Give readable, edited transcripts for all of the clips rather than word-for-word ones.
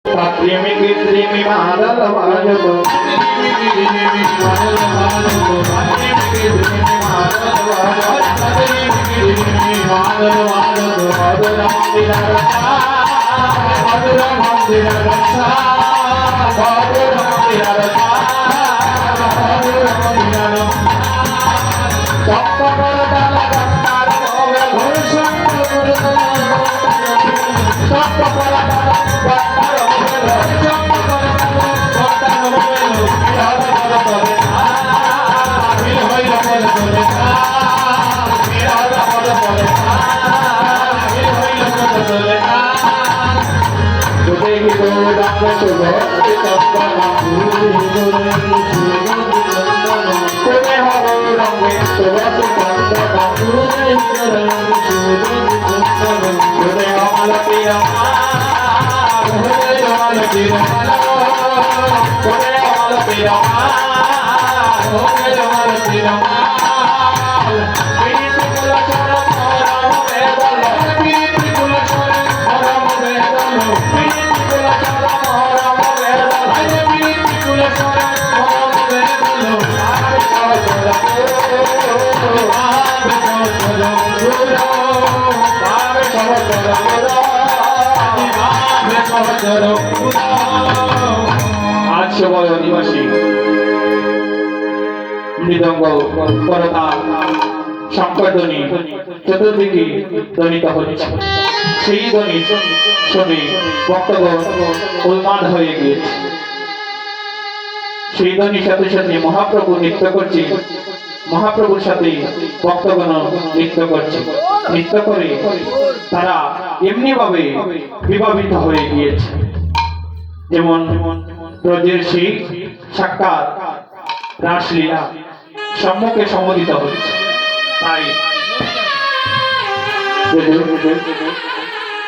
Patrimi Kitrimi Madala Vajato Patrimi Madala Vajato Patrimi Kitrimi Madala Vajato Patrimi Kitrimi Madala Vajato Madura Mandira Rakha Madura Mandira Rakha Madura Mandira Rakha Madura Mandira Rakha Chappa Kara Dala Kara Ove Bhushan Kara Chappa Kara Dala Kara आज সময় অধিবাসী মৃদঙ্গ করতা শঙ্করধ্বনি চতুর্দিকে ধ্বনিত হচ্ছে। সেই ধ্বনি শুনে ভক্তগণ উন্মাদ হয়ে গিয়েছে। সেই ধ্বনির সাথে সাথে মহাপ্রভু নৃত্য করছে, মহাপ্রভুর সাথে ভক্তগণ নৃত্য করছে। নৃত্য করে তারা এমনি ভাবে বিভাবিত হয়ে গিয়েছে, যেমন ব্রজের সেই সাক্ষাৎ রাসলীলা সম্মুখে সম্মোদিত হচ্ছে। তাই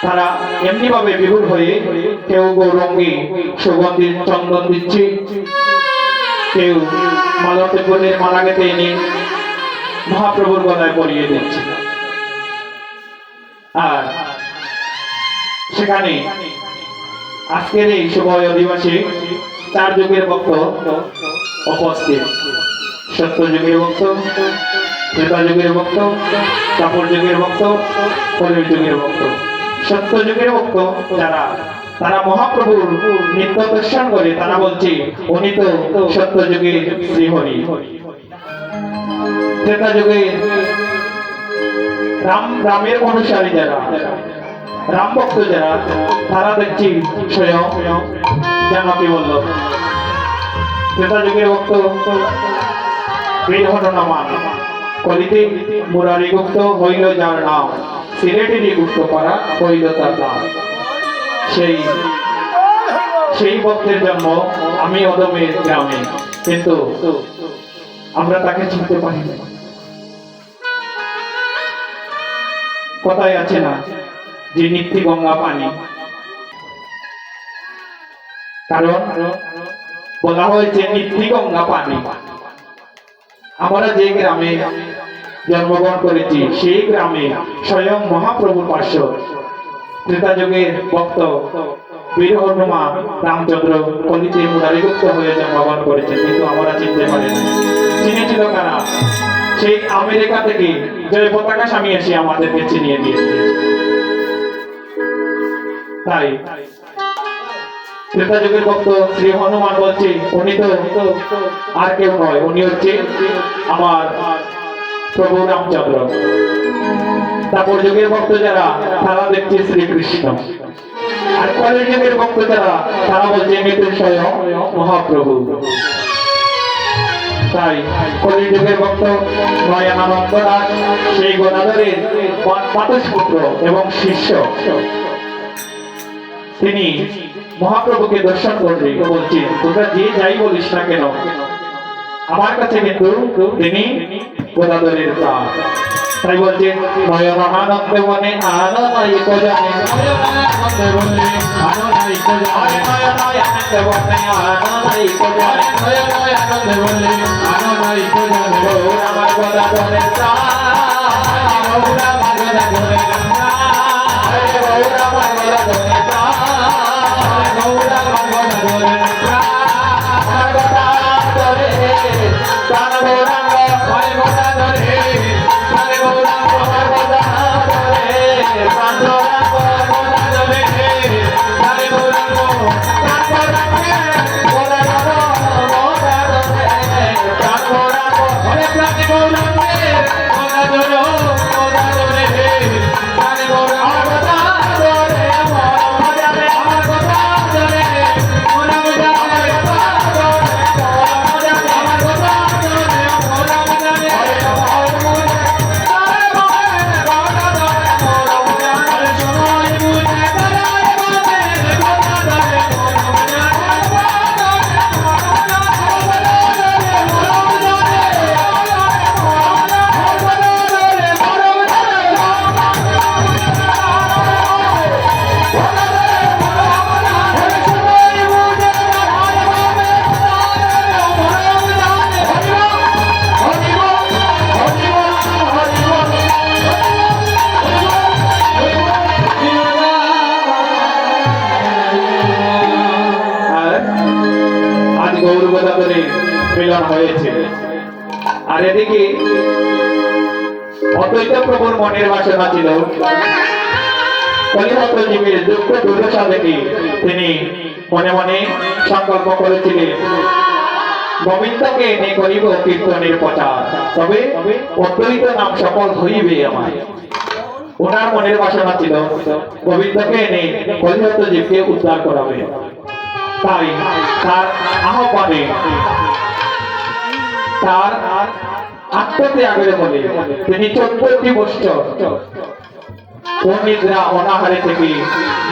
তারা এমনি ভাবে বিভোর হয়ে কেউ গৌরঙ্গে সুগন্ধির চন্দন দিচ্ছে, কেউ মালতে বোনের মালা গেঁথে এনে মহাপ্রভুর গলায় পরিয়ে দিচ্ছে। আর সেখানে আজকের এই সময় অধিবাসী 4 যুগের ভক্ত উপস্থিত। সত্য যুগের ভক্ত, ত্রেতা যুগের ভক্ত, দ্বাপর যুগের ভক্ত, কলির যুগের ভক্ত। সত্য যুগের ভক্ত যারা, তারা মহাপ্রভুর নিত্য দর্শন করে তারা বলছে উনি তো সত্য যুগের শ্রীহরি। ত্রেতা যুগে রামের অনুসারী যারা, রাম ভক্ত যারা, তারা দেখছি স্বয়ং জানকী বল্লভ। ত্রেতা যুগের ভক্ত বীর হনুমান। কলিতে মুরারি গুপ্ত হইল যার নাম, সিলেটেরই গুপ্ত পাড়া হইল তার নাম। সেই ভক্তের জন্ম আমি অদমের গ্রামে, কিন্তু আমরা তাকে চিনতে পারি না। কথায় আছে না যে নিত্যি গঙ্গা পানি, কারণ বলা হয়েছে নিত্যি গঙ্গা পানি। আমরা যে গ্রামে জন্মগ্রহণ করেছি সেই গ্রামে স্বয়ং মহাপ্রভুর পার্শ্ব ত্রেতা যুগের ভক্ত বীর হনুমান রামচন্দ্র কলিতে মুরারিগুপ্ত হয়ে জন্মগ্রহণ করেছেন, কিন্তু আমরা চিনতে পারিনি। চিনেছিল কারা? সেই আমেরিকা থেকে জয় পতাকা স্বামী এসে আমাদেরকে চিনিয়ে দিয়েছে। তাই ত্রেতা যুগের ভক্ত শ্রী হনুমান বলছে উনি তো আর কেউ নয়, উনি হচ্ছে আমার প্রভু রামচন্দ্র। তারপর যুগের ভক্ত যারা, তারা দেখছে শ্রীকৃষ্ণ। আর কলির যুগের ভক্ত যারা, তারা বলছে ইনি তো স্বয়ং মহাপ্রভু। তাই কলির যুগের ভক্ত নয়নানন্দ দাস সেই গদাধরের মাতুষ্পুত্র এবং শিষ্য। তিনি মহাপ্রভুকে দর্শন করবে বলছেন তোমরা যে যাই বলিস না কেন, আমার কাছে কিন্তু তিনি গদাধরের দাস। তাই বলছেন নয়নানন্দে মনে আনন্দ জানে, নয়নানন্দে মনে আনন্দ জানে, নয়নানন্দে মনে আনন্দ জানে, নয়নানন্দে মনে আনন্দ জানে। গৌর আমার গদাধরের দাস, গৌর আমার গদাধরের দাস, গৌর আমার গদাধরের দাস, গৌর মিলন হয়েছে। আর এদিকে অদ্বৈত প্রভুর মনের বাসনা ছিল কলিহত জীবের দুঃখ দুর্দশা দেখে তিনি মনে মনে সংকল্প করেছিলেন গোবিন্দকে এনে করিব কীর্তনের প্রচার, তবে অদ্বৈত নাম সফল হইবে আমার। ওনার মনের বাসনা ছিল গোবিন্দকে এনে কলিহত জীবকে উদ্ধার করাবে। তাই তার আহ্বানে তার আত্মত্যাগের বলে তিনি 14টি বছর অনিদ্রা অনাহারে থেকে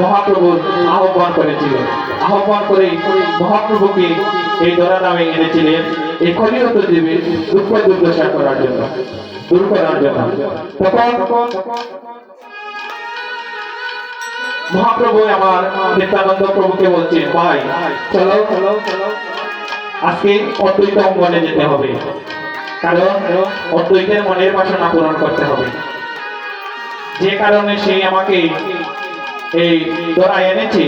মহাপ্রভুর আহ্বান করেছিলেন। আহ্বান করে মহাপ্রভুকে এই ধরা নামে এনেছিলেন এই কলিহত জীবের দুঃখ দুর্দশা করার জন্য, দূর করার জন্য। তখন মহাপ্রভু আমার নিত্যানন্দ প্রভুকে বলছেন, ভাই চলো চলো চলো আজকে অদ্বৈত অঙ্গনে যেতে হবে, কারণ অদ্বৈতের মনের বাসনা পূরণ করতে হবে। যে কারণে সে আমাকে এই ধরায় এনেছে,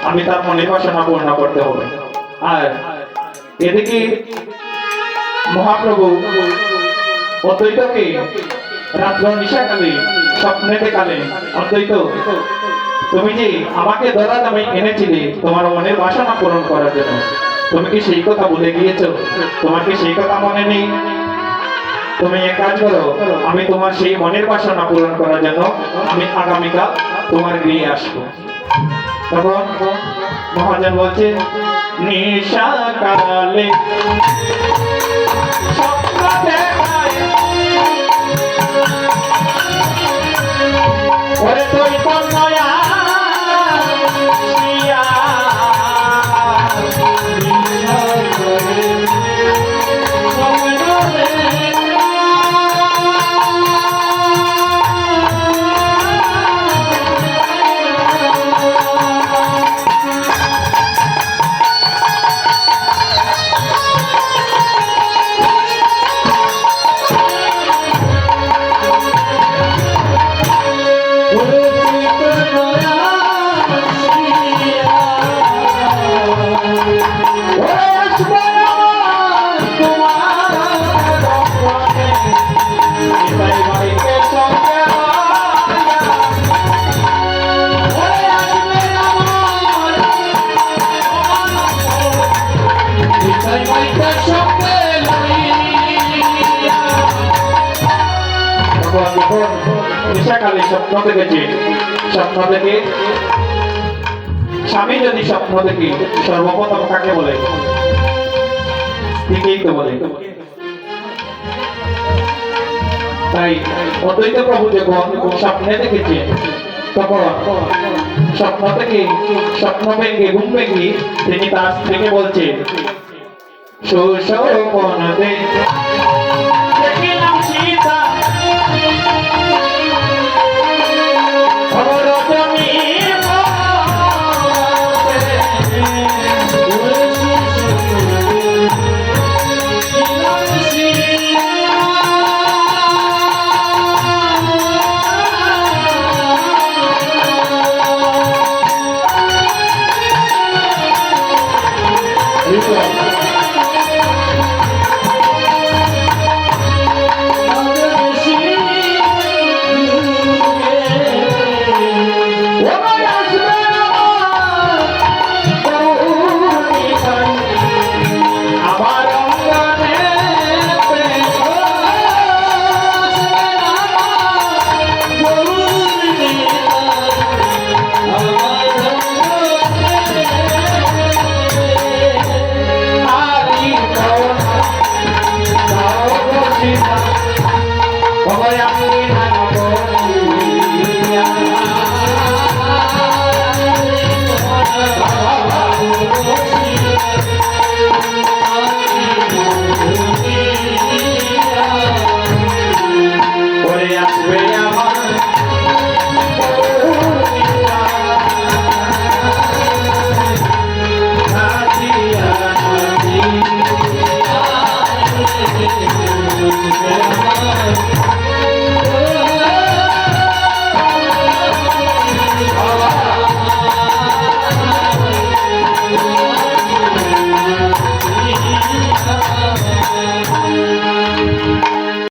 আমি তার মনের বাসনা পূর্ণ করতে হবে। আর এদিকে মহাপ্রভু অদ্বৈতকে রাত্র নিশাকালে স্বপ্নে দেখালে, অদ্বৈত তুমি যে আমাকে ধরা নামে এনেছিলে তোমার মনের বাসনা পূরণ করার জন্য, তুমি কি সেই কথা ভুলে গিয়েছো? তোমার কি সেই কথা মনে নেই? তুমি এক কাজ করো, আমি তোমার সেই মনের বাসনা পূরণ করার জন্য আমি আগামীকাল তোমার গৃহে আসবো। তখন মহাজন বলছে, নিশা কালে স্বপ্ন দেখায় ওরে তুই কন্যা নিশাকালে স্বপ্ন দেখেছে। স্বপ্ন দেখে স্বামী যদি স্বপ্ন দেখে সর্বপ্রথম কাকে বলে? স্ত্রীকেই তো বলে। তাই অদ্বৈত প্রভু যখন স্বপ্নে দেখেছে, তখন স্বপ্ন থেকে স্বপ্ন ভেঙে ঘুম ভেঙে তিনি তার স্ত্রীকে বলছে, সুশোভনতে দেখিলাম সীতা